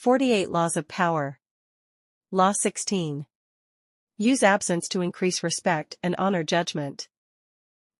48 Laws of Power. Law 16. Use absence to increase respect and honor judgment.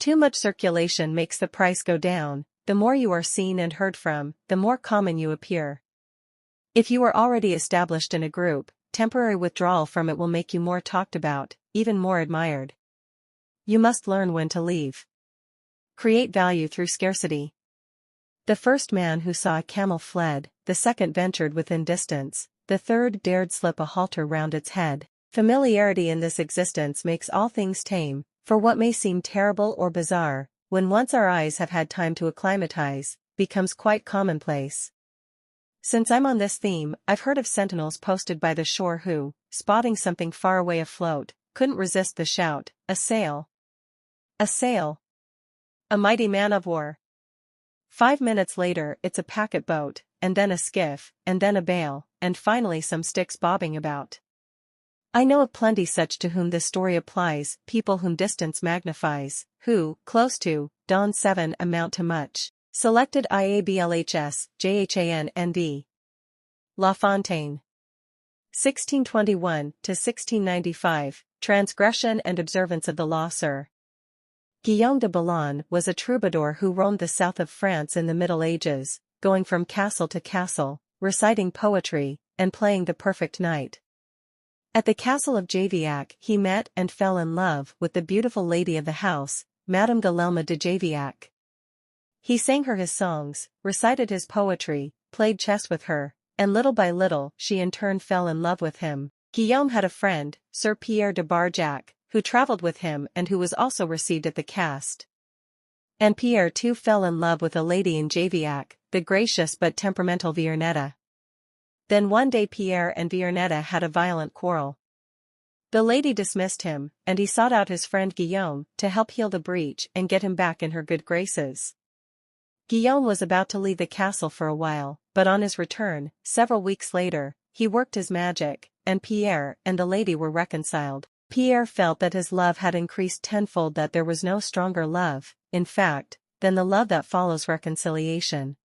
Too much circulation makes the price go down. The more you are seen and heard from, the more common you appear. If you are already established in a group, temporary withdrawal from it will make you more talked about, even more admired. You must learn when to leave. Create value through scarcity. The first man who saw a camel fled, the second ventured within distance, the third dared slip a halter round its head. Familiarity in this existence makes all things tame, for what may seem terrible or bizarre, when once our eyes have had time to acclimatize, becomes quite commonplace. Since I'm on this theme, I've heard of sentinels posted by the shore who, spotting something far away afloat, couldn't resist the shout, "A sail! A sail! A mighty man of war!" 5 minutes later it's a packet boat, and then a skiff, and then a bale, and finally some sticks bobbing about. I know of plenty such to whom this story applies, people whom distance magnifies, who, close to, dawn 7 amount to much. Selected IABLHS, JHAN-ND. La Fontaine. 1621 to 1695, Transgression and Observance of the Law. Sir Guillaume de Boulogne was a troubadour who roamed the south of France in the Middle Ages, going from castle to castle, reciting poetry, and playing the perfect knight. At the castle of Javiac he met and fell in love with the beautiful lady of the house, Madame Guilhelme de Javiac. He sang her his songs, recited his poetry, played chess with her, and little by little she in turn fell in love with him. Guillaume had a friend, Sir Pierre de Barjac, who travelled with him and who was also received at the cast. And Pierre too fell in love with a lady in Javiac, the gracious but temperamental Viernetta. Then one day Pierre and Viernetta had a violent quarrel. The lady dismissed him, and he sought out his friend Guillaume to help heal the breach and get him back in her good graces. Guillaume was about to leave the castle for a while, but on his return, several weeks later, he worked his magic, and Pierre and the lady were reconciled. Pierre felt that his love had increased tenfold, that there was no stronger love, in fact, than the love that follows reconciliation.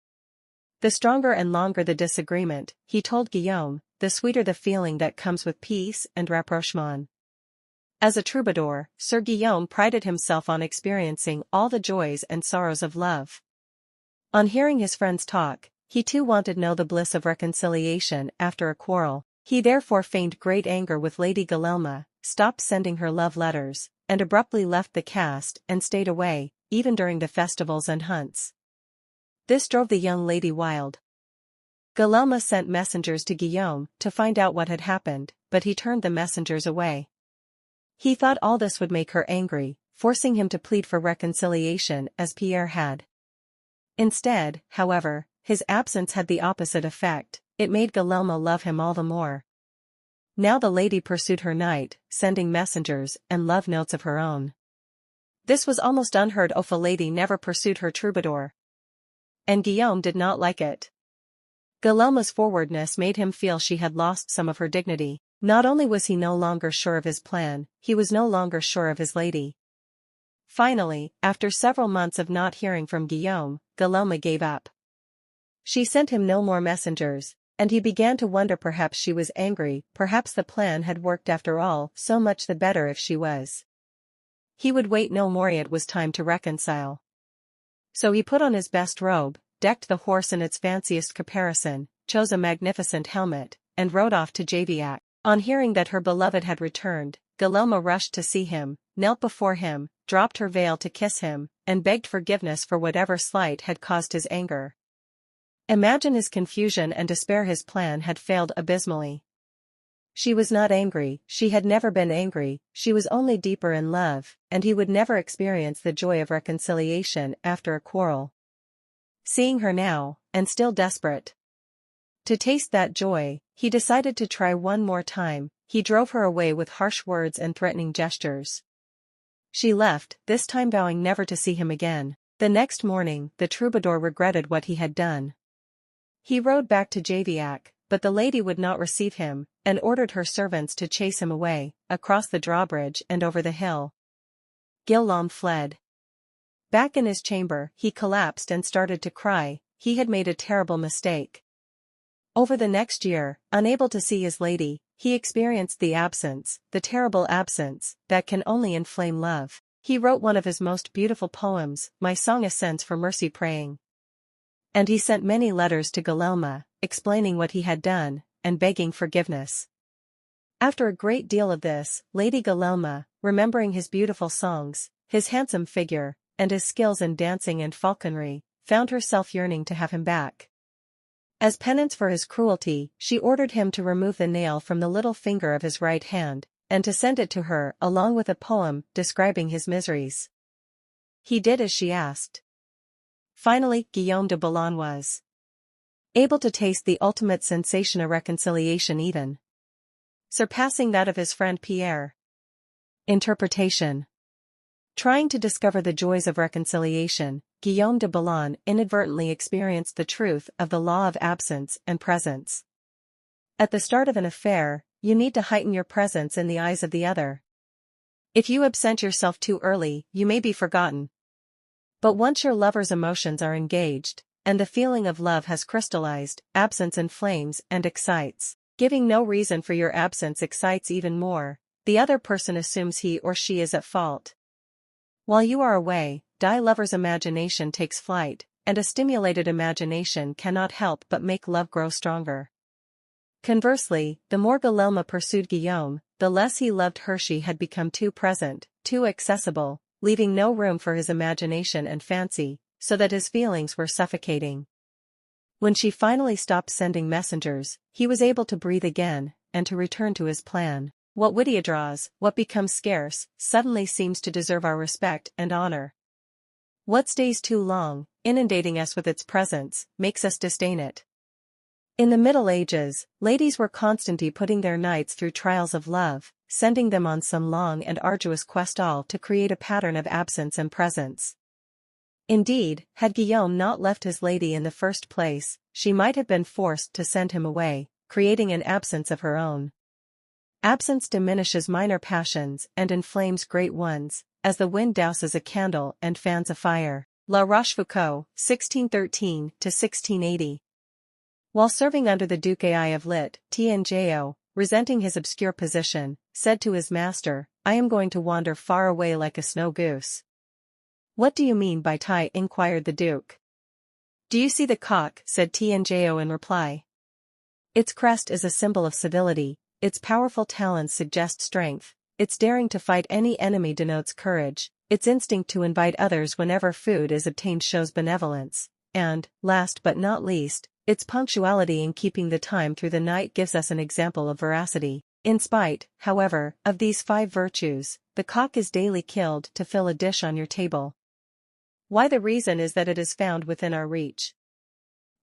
The stronger and longer the disagreement, he told Guillaume, the sweeter the feeling that comes with peace and rapprochement. As a troubadour, Sir Guillaume prided himself on experiencing all the joys and sorrows of love. On hearing his friends talk, he too wanted to know the bliss of reconciliation after a quarrel. He therefore feigned great anger with Lady Guilhelme, stopped sending her love letters, and abruptly left the cast and stayed away, even during the festivals and hunts. This drove the young lady wild. Guilhelme sent messengers to Guillaume to find out what had happened, but he turned the messengers away. He thought all this would make her angry, forcing him to plead for reconciliation as Pierre had. Instead, however, his absence had the opposite effect. It made Guilhelme love him all the more. Now the lady pursued her knight, sending messengers and love notes of her own. This was almost unheard of. A lady never pursued her troubadour. And Guillaume did not like it. Guilhelme's forwardness made him feel she had lost some of her dignity. Not only was he no longer sure of his plan, he was no longer sure of his lady. Finally, after several months of not hearing from Guillaume, Guilhelme gave up. She sent him no more messengers, and he began to wonder, perhaps she was angry, perhaps the plan had worked after all, so much the better if she was. He would wait no more, it was time to reconcile. So he put on his best robe, decked the horse in its fanciest caparison, chose a magnificent helmet, and rode off to Javiac. On hearing that her beloved had returned, Guilhelme rushed to see him, knelt before him, dropped her veil to kiss him, and begged forgiveness for whatever slight had caused his anger. Imagine his confusion and despair. His plan had failed abysmally. She was not angry, she had never been angry, she was only deeper in love, and he would never experience the joy of reconciliation after a quarrel. Seeing her now, and still desperate to taste that joy, he decided to try one more time. He drove her away with harsh words and threatening gestures. She left, this time vowing never to see him again. The next morning, the troubadour regretted what he had done. He rode back to Javiac, but the lady would not receive him, and ordered her servants to chase him away, across the drawbridge and over the hill. Guillaume fled. Back in his chamber, he collapsed and started to cry. He had made a terrible mistake. Over the next year, unable to see his lady, he experienced the terrible absence, that can only inflame love. He wrote one of his most beautiful poems, My Song Ascends for Mercy Praying. And he sent many letters to Gulielma, explaining what he had done, and begging forgiveness. After a great deal of this, Lady Gulielma, remembering his beautiful songs, his handsome figure, and his skills in dancing and falconry, found herself yearning to have him back. As penance for his cruelty, she ordered him to remove the nail from the little finger of his right hand, and to send it to her along with a poem describing his miseries. He did as she asked. Finally, Guillaume de Boulogne was able to taste the ultimate sensation of reconciliation, even surpassing that of his friend Pierre. Interpretation. Trying to discover the joys of reconciliation, Guillaume de Boulogne inadvertently experienced the truth of the law of absence and presence. At the start of an affair, you need to heighten your presence in the eyes of the other. If you absent yourself too early, you may be forgotten. But once your lover's emotions are engaged, and the feeling of love has crystallized, absence inflames and excites. Giving no reason for your absence excites even more. The other person assumes he or she is at fault. While you are away, the lover's imagination takes flight, and a stimulated imagination cannot help but make love grow stronger. Conversely, the more Gulielma pursued Guillaume, the less he loved her. She had become too present, too accessible, leaving no room for his imagination and fancy, so that his feelings were suffocating. When she finally stopped sending messengers, he was able to breathe again, and to return to his plan. What Whittier draws, what becomes scarce, suddenly seems to deserve our respect and honor. What stays too long, inundating us with its presence, makes us disdain it. In the Middle Ages, ladies were constantly putting their knights through trials of love, sending them on some long and arduous quest, all to create a pattern of absence and presence. Indeed, had Guillaume not left his lady in the first place, she might have been forced to send him away, creating an absence of her own. Absence diminishes minor passions and inflames great ones, as the wind douses a candle and fans a fire. La Rochefoucauld, 1613–1680. While serving under the Duc Ai of Lit, Tianjao, resenting his obscure position, said to his master, I am going to wander far away like a snow goose. What do you mean by Tai? Inquired the Duke. Do you see the cock? Said Tianjao in reply. Its crest is a symbol of civility, its powerful talons suggest strength, its daring to fight any enemy denotes courage, its instinct to invite others whenever food is obtained shows benevolence, and, last but not least, its punctuality in keeping the time through the night gives us an example of veracity. In spite, however, of these 5 virtues, the cock is daily killed to fill a dish on your table. Why? The reason is that it is found within our reach.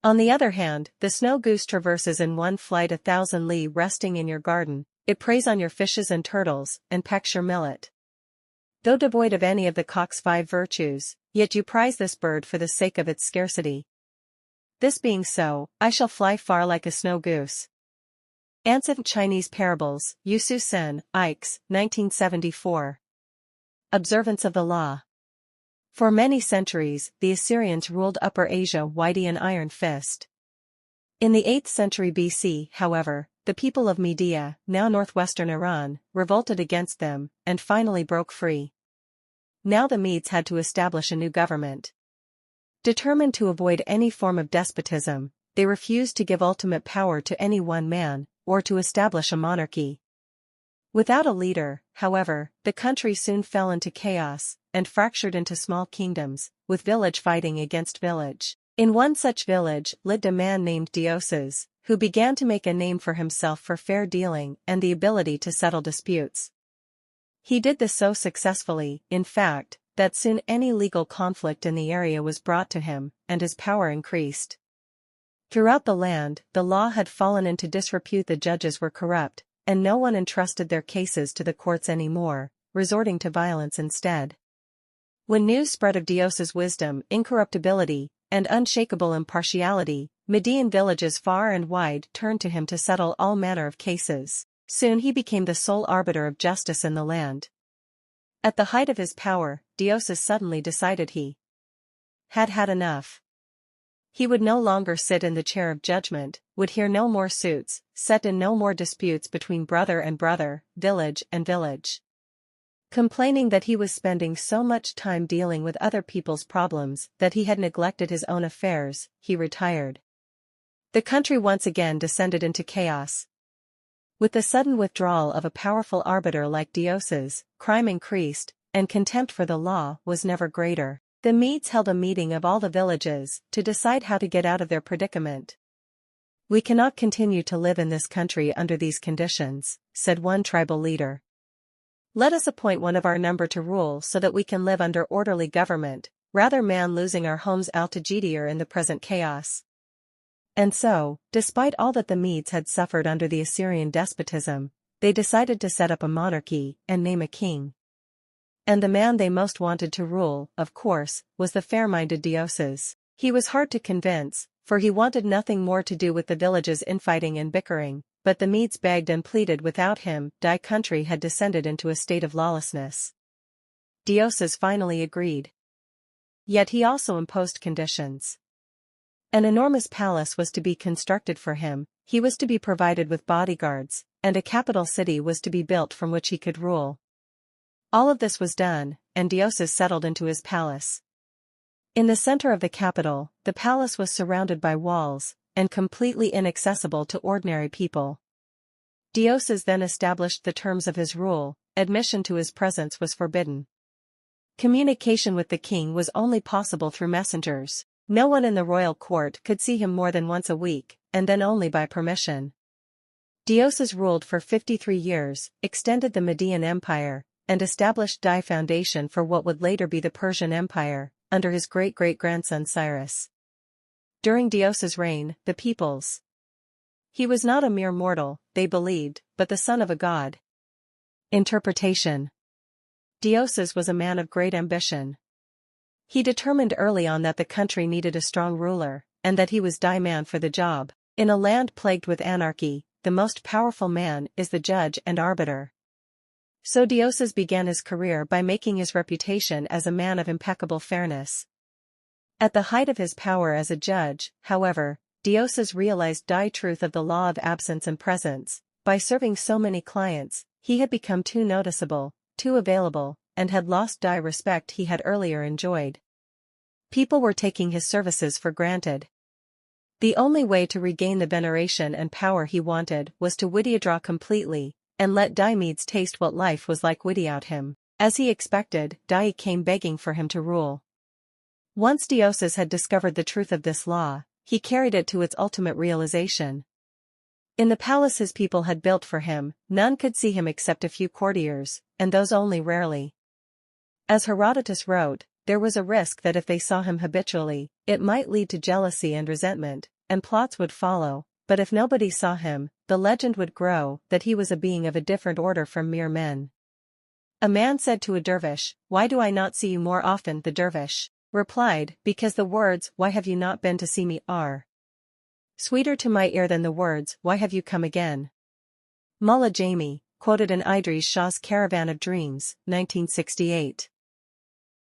On the other hand, the snow goose traverses in one flight 1,000 li, resting in your garden, it preys on your fishes and turtles, and pecks your millet. Though devoid of any of the cock's 5 virtues, yet you prize this bird for the sake of its scarcity. This being so, I shall fly far like a snow goose. Ancient Chinese Parables, Yu Su Sen, Ikes, 1974. Observance of the Law. For many centuries, the Assyrians ruled Upper Asia with an iron fist. In the 8th century BC, however, the people of Media, now northwestern Iran, revolted against them, and finally broke free. Now the Medes had to establish a new government. Determined to avoid any form of despotism, they refused to give ultimate power to any one man, or to establish a monarchy. Without a leader, however, the country soon fell into chaos, and fractured into small kingdoms, with village fighting against village. In one such village lived a man named Dioses, who began to make a name for himself for fair dealing and the ability to settle disputes. He did this so successfully, in fact, that soon any legal conflict in the area was brought to him, and his power increased. Throughout the land, the law had fallen into disrepute, the judges were corrupt, and no one entrusted their cases to the courts anymore, resorting to violence instead. When news spread of Dios's wisdom, incorruptibility, and unshakable impartiality, Median villages far and wide turned to him to settle all manner of cases. Soon he became the sole arbiter of justice in the land. At the height of his power, Dioses suddenly decided he had had enough. He would no longer sit in the chair of judgment, would hear no more suits, set in no more disputes between brother and brother, village and village. Complaining that he was spending so much time dealing with other people's problems that he had neglected his own affairs, he retired. The country once again descended into chaos. With the sudden withdrawal of a powerful arbiter like Dioses, crime increased, and contempt for the law was never greater. The Medes held a meeting of all the villages to decide how to get out of their predicament. "We cannot continue to live in this country under these conditions," said one tribal leader. "Let us appoint one of our number to rule so that we can live under orderly government, rather than losing our homes altigidier in the present chaos." And so, despite all that the Medes had suffered under the Assyrian despotism, they decided to set up a monarchy and name a king. And the man they most wanted to rule, of course, was the fair-minded Dioses. He was hard to convince, for he wanted nothing more to do with the village's infighting and bickering, but the Medes begged and pleaded without him. The country had descended into a state of lawlessness. Dioses finally agreed. Yet he also imposed conditions. An enormous palace was to be constructed for him, he was to be provided with bodyguards, and a capital city was to be built from which he could rule. All of this was done, and Dioses settled into his palace. In the center of the capital, the palace was surrounded by walls, and completely inaccessible to ordinary people. Dioses then established the terms of his rule. Admission to his presence was forbidden. Communication with the king was only possible through messengers. No one in the royal court could see him more than once a week, and then only by permission. Dioses ruled for 53 years, extended the Median Empire, and established the foundation for what would later be the Persian Empire, under his great-great-grandson Cyrus. During Dioses' reign, the peoples. He was not a mere mortal, they believed, but the son of a god. Interpretation. Dioses was a man of great ambition. He determined early on that the country needed a strong ruler, and that he was the man for the job. In a land plagued with anarchy, the most powerful man is the judge and arbiter. So Dioses began his career by making his reputation as a man of impeccable fairness. At the height of his power as a judge, however, Dioses realized the truth of the law of absence and presence. By serving so many clients, he had become too noticeable, too available, and had lost the respect he had earlier enjoyed. People were taking his services for granted. The only way to regain the veneration and power he wanted was to withdraw completely, and let the Medes taste what life was like without him. As he expected, the came begging for him to rule. Once Dioses had discovered the truth of this law, he carried it to its ultimate realization. In the palace his people had built for him, none could see him except a few courtiers, and those only rarely. As Herodotus wrote, there was a risk that if they saw him habitually, it might lead to jealousy and resentment, and plots would follow, but if nobody saw him, the legend would grow that he was a being of a different order from mere men. A man said to a dervish, "Why do I not see you more often?" The dervish replied, "Because the words, 'Why have you not been to see me?' are sweeter to my ear than the words, 'Why have you come again?'" Mullah Jami, quoted in Idris Shah's Caravan of Dreams, 1968.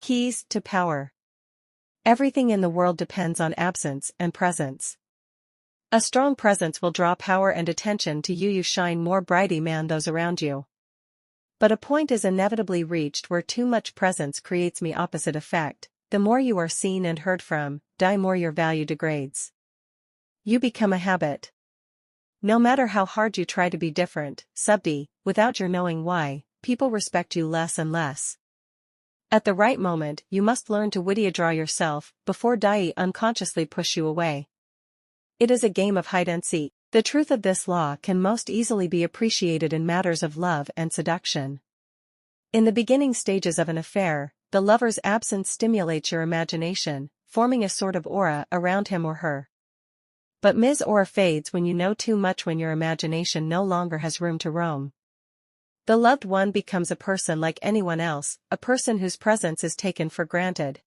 Keys to power. Everything in the world depends on absence and presence. A strong presence will draw power and attention to you. You shine more brightly than those around you. But a point is inevitably reached where too much presence creates the opposite effect. The more you are seen and heard from, the more your value degrades. You become a habit. No matter how hard you try to be different, subtle, without your knowing why, people respect you less and less. At the right moment, you must learn to withdraw yourself, before they unconsciously push you away. It is a game of hide and seek. The truth of this law can most easily be appreciated in matters of love and seduction. In the beginning stages of an affair, the lover's absence stimulates your imagination, forming a sort of aura around him or her. But Ms. aura fades when you know too much, when your imagination no longer has room to roam. The loved one becomes a person like anyone else, a person whose presence is taken for granted.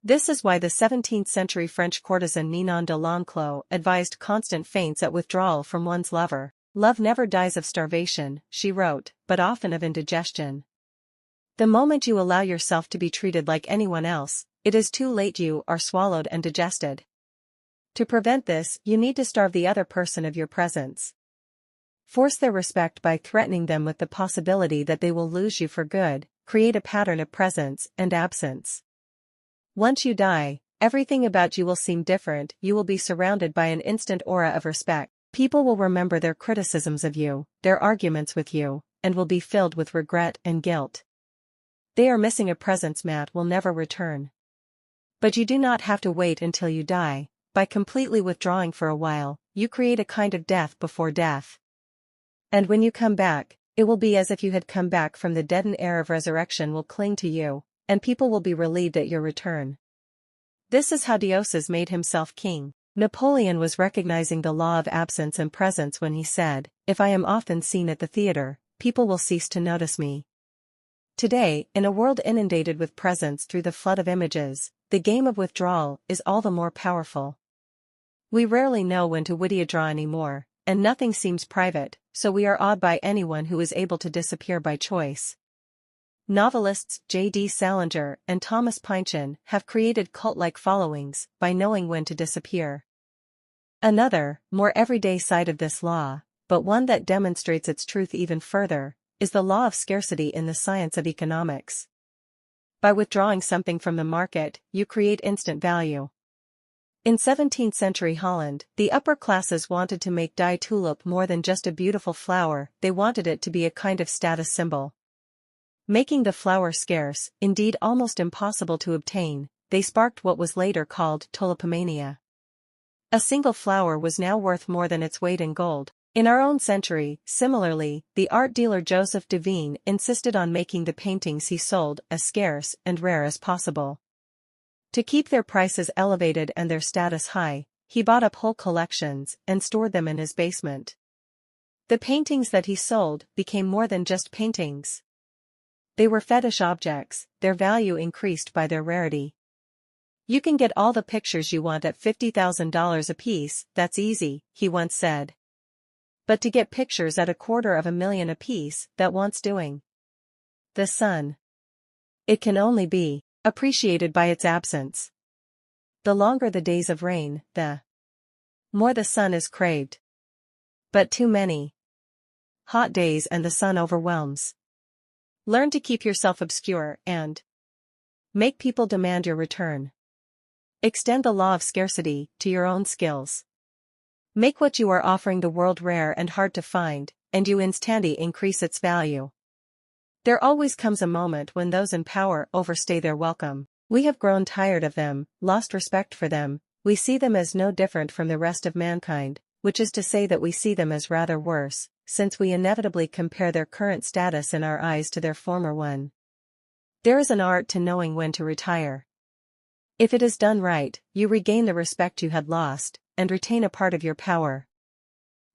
This is why the 17th-century French courtesan Ninon de L'Enclos advised constant feints at withdrawal from one's lover. "Love never dies of starvation," she wrote, "but often of indigestion. The moment you allow yourself to be treated like anyone else, it is too late. You are swallowed and digested." To prevent this, you need to starve the other person of your presence. Force their respect by threatening them with the possibility that they will lose you for good, create a pattern of presence and absence. Once you die, everything about you will seem different, you will be surrounded by an instant aura of respect. People will remember their criticisms of you, their arguments with you, and will be filled with regret and guilt. They are missing a presence Matt will never return. But you do not have to wait until you die. By completely withdrawing for a while, you create a kind of death before death. And when you come back, it will be as if you had come back from the dead. An air of resurrection will cling to you, and people will be relieved at your return. This is how Dionysus made himself king. Napoleon was recognizing the law of absence and presence when he said, "If I am often seen at the theater, people will cease to notice me." Today, in a world inundated with presence through the flood of images, the game of withdrawal is all the more powerful. We rarely know when to withdraw anymore, and nothing seems private, so we are awed by anyone who is able to disappear by choice. Novelists J.D. Salinger and Thomas Pynchon have created cult-like followings by knowing when to disappear. Another, more everyday side of this law, but one that demonstrates its truth even further, is the law of scarcity in the science of economics. By withdrawing something from the market, you create instant value. In 17th century Holland, the upper classes wanted to make die tulip more than just a beautiful flower, they wanted it to be a kind of status symbol. Making the flower scarce, indeed almost impossible to obtain, they sparked what was later called tulipomania. A single flower was now worth more than its weight in gold. In our own century, similarly, the art dealer Joseph Devine insisted on making the paintings he sold as scarce and rare as possible. To keep their prices elevated and their status high, he bought up whole collections and stored them in his basement. The paintings that he sold became more than just paintings. They were fetish objects, their value increased by their rarity. "You can get all the pictures you want at $50,000 apiece, that's easy," he once said. But to get pictures at $250,000 apiece, that wants doing. The sun. It can only be appreciated by its absence. The longer the days of rain, the more the sun is craved. But too many hot days and the sun overwhelms. Learn to keep yourself obscure and make people demand your return. Extend the law of scarcity to your own skills. Make what you are offering the world rare and hard to find, and you instantly increase its value. There always comes a moment when those in power overstay their welcome. We have grown tired of them, lost respect for them, we see them as no different from the rest of mankind, which is to say that we see them as rather worse, since we inevitably compare their current status in our eyes to their former one. There is an art to knowing when to retire. If it is done right, you regain the respect you had lost, and retain a part of your power.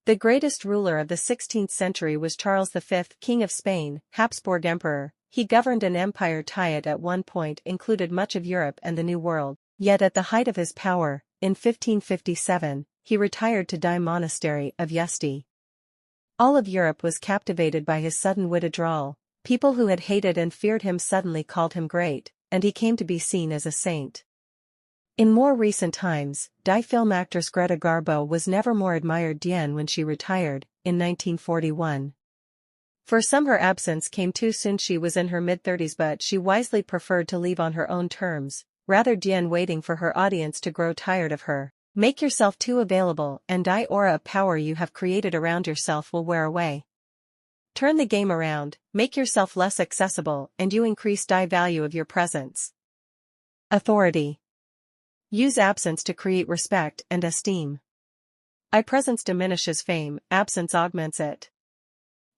The greatest ruler of the 16th century was Charles V, King of Spain, Habsburg Emperor. He governed an empire that at one point included much of Europe and the New World, yet at the height of his power, in 1557, he retired to die monastery of Yusti. All of Europe was captivated by his sudden withdrawal. People who had hated and feared him suddenly called him great, and he came to be seen as a saint. In more recent times, film actress Greta Garbo was never more admired than when she retired, in 1941. For some her absence came too soon. She was in her mid-30s, but she wisely preferred to leave on her own terms, rather than waiting for her audience to grow tired of her. Make yourself too available and die aura of power you have created around yourself will wear away. Turn the game around, make yourself less accessible and you increase value of your presence. Authority. Use absence to create respect and esteem. Presence diminishes fame, absence augments it.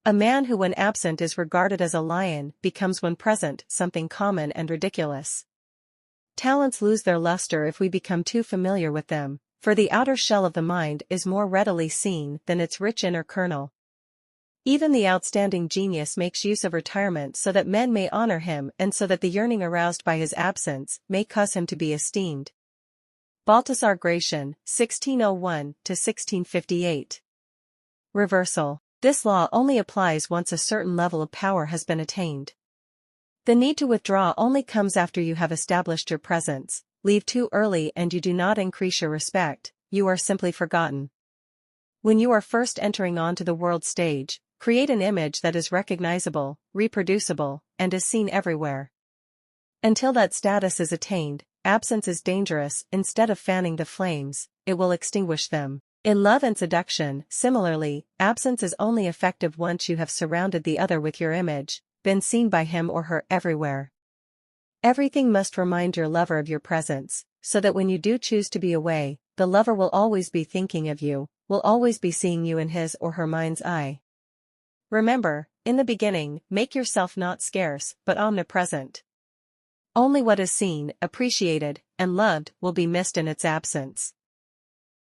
A man who when absent is regarded as a lion becomes when present something common and ridiculous. Talents lose their luster if we become too familiar with them, for the outer shell of the mind is more readily seen than its rich inner kernel. Even the outstanding genius makes use of retirement so that men may honor him and so that the yearning aroused by his absence may cause him to be esteemed. Balthasar Gracian, 1601–1658. Reversal. This law only applies once a certain level of power has been attained. The need to withdraw only comes after you have established your presence. Leave too early and you do not increase your respect, you are simply forgotten. When you are first entering onto the world stage, create an image that is recognizable, reproducible, and is seen everywhere. Until that status is attained, absence is dangerous. Instead of fanning the flames, it will extinguish them. In love and seduction, similarly, absence is only effective once you have surrounded the other with your image, been seen by him or her everywhere. Everything must remind your lover of your presence, so that when you do choose to be away, the lover will always be thinking of you, will always be seeing you in his or her mind's eye. Remember, in the beginning, make yourself not scarce, but omnipresent. Only what is seen, appreciated, and loved will be missed in its absence.